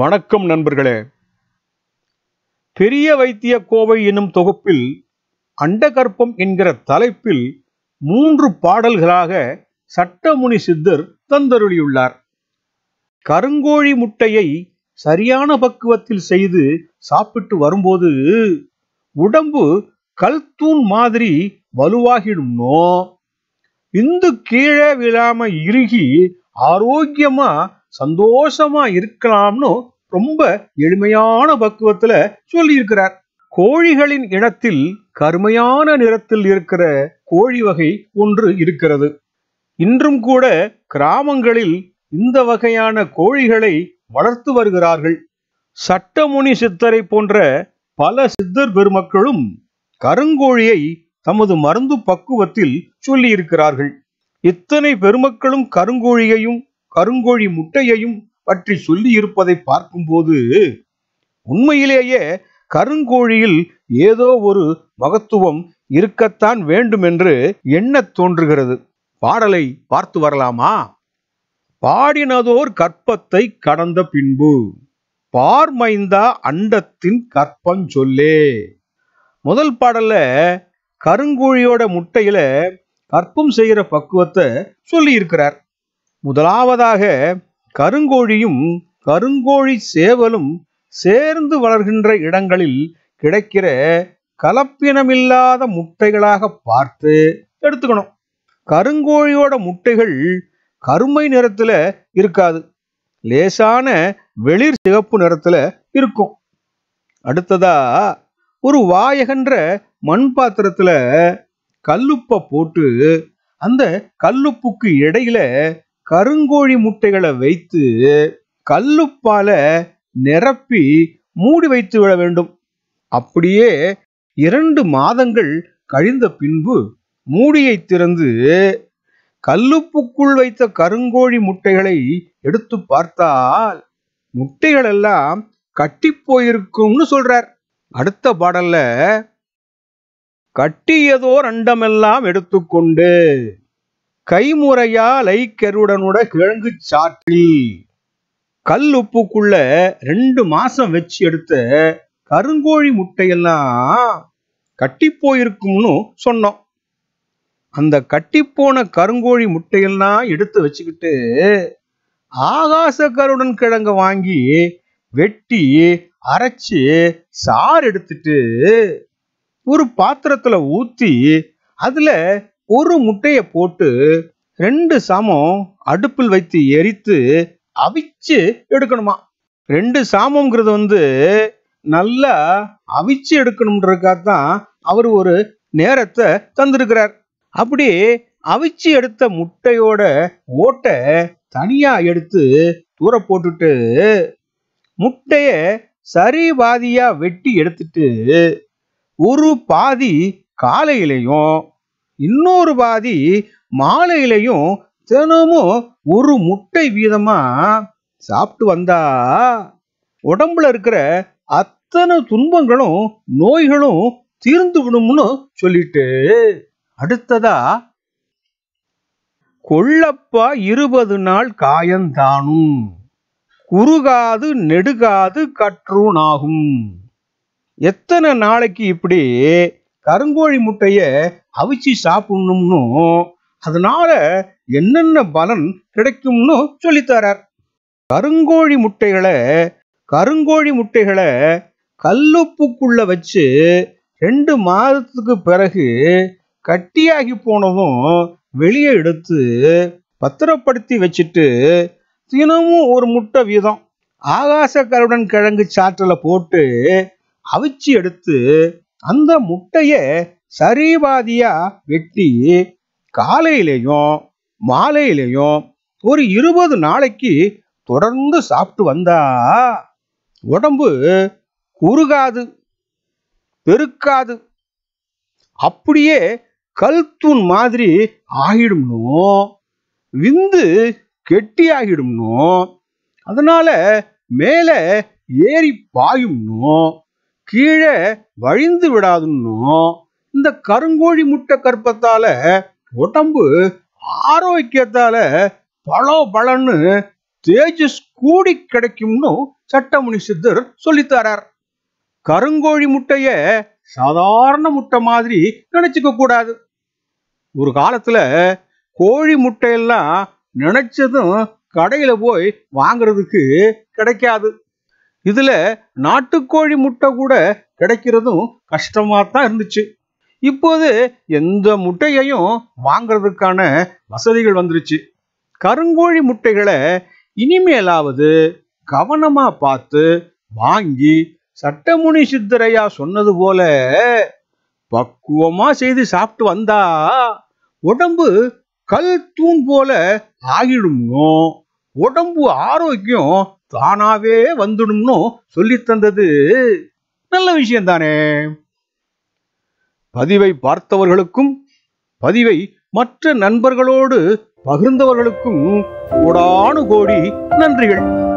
வணக்கம் நண்பர்களே. பெரிய வைத்திய கோவை எனும் தொகுப்பில் அண்டகற்பம் என்கிற தலைப்பில் 3 பாடல்களாக சட்டமுனி சித்தர் தந்தருளியுள்ளார். கருங்கோழி முட்டையை சரியான பக்குவத்தில் செய்து சாப்பிட்டு வரும்போது உடம்பு கல்தூண் மாதிரி வலுவாகிடும்னோ, விந்து கீழே விழாம இறுகி ஆரோக்கியமா சந்தோஷமா இருக்கலாம்னு ரொம்ப எளிமையான பக்குவத்துல சொல்லி இருக்கிறார். கோழிகளின் இனத்தில் கருமையான நிறத்தில் இருக்கிற கோழி வகை ஒன்று இருக்கிறது. இன்றும் கூட கிராமங்களில் இந்த வகையான கோழிகளை வளர்த்து வருகிறார்கள். சட்டமுனி சித்தரை போன்ற பல சித்தர் பெருமக்களும் கருங்கோழியை தமது மருந்து பக்குவத்தில் சொல்லி இருக்கிறார்கள். இத்தனை பெருமக்களும் கருங்கோழியையும் கருங்கோழி முட்டையையும் பற்றி சொல்லி இருப்பதை பார்க்கும்போது உண்மையிலேயே கருங்கோழியில் ஏதோ ஒரு மகத்துவம் இருக்கத்தான் வேண்டும் என்று எண்ணத் தோன்றுகிறது. பாடலை பார்த்து வரலாமா? பாடினதோர் கற்பத்தை கடந்த பின்பு பார்மைந்தா அண்டத்தின் கற்பஞ்சொல்லே. முதல் பாடல்ல கருங்கோழியோட முட்டையில கற்பம் செய்கிற பக்குவத்தை சொல்லி இருக்கிறார். முதலாவதாக கருங்கோழியும் கருங்கோழி சேவலும் சேர்ந்து வளர்கின்ற இடங்களில் கிடைக்கிற கலப்பினமில்லாத முட்டைகளாக பார்த்து எடுத்துக்கணும். கருங்கோழியோட முட்டைகள் கருமை நிறத்துல இருக்காது, லேசான வெளிர் சிகப்பு நிறத்துல இருக்கும். அடுத்ததா ஒரு வாயகன்ற மண் பாத்திரத்துல கல்லுப்பை போட்டு அந்த கல்லுப்புக்கு இடையில கருங்கோழி முட்டைகளை வைத்து கல்லுப்பால நிரப்பி மூடி வைத்து விட வேண்டும். அப்படியே 2 மாதங்கள் கழிந்த பின்பு மூடியை திறந்து கல்லுப்புக்குள் வைத்த கருங்கோழி முட்டைகளை எடுத்து பார்த்தால் முட்டைகள் எல்லாம் கட்டி போயிருக்கும்னு சொல்றார். அடுத்த பாடல்ல கட்டியதோர் அண்டமெல்லாம் எடுத்துக்கொண்டு கைமுறையா லைக்கருடனுட கிழங்கு சாற்றில் கல்லுப்புக்குள்ள 2 மாசம் வச்சு எடுத்த கருங்கோழி முட்டையெல்லாம் கட்டி போயிருக்கும்னு சொன்னோம். அந்த கட்டிப்போன கருங்கோழி முட்டையெல்லாம் எடுத்து வச்சுக்கிட்டு ஆகாச கருடன் கிழங்க வாங்கி வெட்டி அரைச்சு சாறு எடுத்துட்டு ஒரு பாத்திரத்துல ஊத்தி அதுல ஒரு முட்டைய போட்டு 2 சாமம் அடுப்பில் வைத்து எரித்து அவிச்சு எடுக்கணுமா. 2 சாமம்ங்கிறது நல்லா அவிச்சு எடுக்கணும்ன்றதுக்காகத்தான் அவர் ஒரு நேரத்தை தந்திருக்கிறார். அப்படி அவிச்சு எடுத்த முட்டையோட ஓட்டை தனியா எடுத்து தூர போட்டுட்டு முட்டைய சரி பாதியா வெட்டி எடுத்துட்டு ஒரு பாதி காலையிலையும் இன்னொரு பாதி மாலையிலையும் தினமும் ஒரு முட்டை வீதமா சாப்பிட்டு வந்தா உடம்புல இருக்கிற அத்தனை துன்பங்களும் நோய்களும் தீர்ந்து விடும்னு சொல்லிட்டு அடுத்ததா கொள்ளப்பா 20 நாள் காயந்தானும் குறுகாது நெடுகாது கற்றூனாகும். எத்தனை நாளைக்கு இப்படி கருங்கோழி முட்டைய அவிச்சு சாப்பிடணும்னு, அதனால என்னென்ன பலன் கிடைக்கும்னு சொல்லித்தரார். கருங்கோழி முட்டைகளை கல்லுப்புக்குள்ள வச்சு 2 மாதத்துக்கு பிறகு கட்டியாகி போனதும் வெளியே எடுத்து பத்திரப்படுத்தி வச்சுட்டு தினமும் ஒரு முட்டை வீதம் ஆகாச கருடன் கிழங்கு சாற்றில போட்டு அவிச்சு எடுத்து அந்த முட்டைய சரிபாதியா வெட்டி காலையிலையும் மாலையிலையும் ஒரு 20 நாளைக்கு தொடர்ந்து சாப்பிட்டு வந்தா உடம்பு குறுகாது பெருக்காது, அப்படியே கல்தூண் மாதிரி ஆகிடும்னோ, விந்து கெட்டி ஆகிடும்னோ, அதனால மேல ஏறி பாயும்னோ, கீழே வழிந்து விடாதுன்னோ இந்த கருங்கோழி முட்டை கற்பத்தால உடம்பு ஆரோக்கியத்தால பலன்னு தேஜஸ் கூடி கிடைக்கும்னு சட்டமுனி சித்தர் சொல்லித்தரார். கருங்கோழி முட்டைய சாதாரண முட்டை மாதிரி நினைச்சுக்க கூடாது. ஒரு காலத்துல கோழி முட்டையெல்லாம் நினைச்சதும் கடையில போய் வாங்குறதுக்கு கிடைக்காது. இதுல நாட்டுக்கோழி முட்டை கூட கிடைக்கிறதும் கஷ்டமா தான் இருந்துச்சு. இப்போது எந்த முட்டையையும் வாங்குறதுக்கான வசதிகள் வந்துருச்சு. கருங்கோழி முட்டைகளை இனிமேலாவது கவனமா பார்த்து வாங்கி சட்டமுனி சித்தரையா சொன்னது போல பக்குவமா செய்து சாப்பிட்டு வந்தா உடம்பு கல் தூண் போல ஆகிடும்னோ, உடம்பு ஆரோக்கியம் தானாவே வந்துடும்னு சொல்லி தந்தது நல்ல விஷயம் தானே. பதிவை பார்த்தவர்களுக்கும் பதிவை மற்ற நண்பர்களோடு பகிர்ந்தவர்களுக்கும் கோடானு கோடி நன்றிகள்.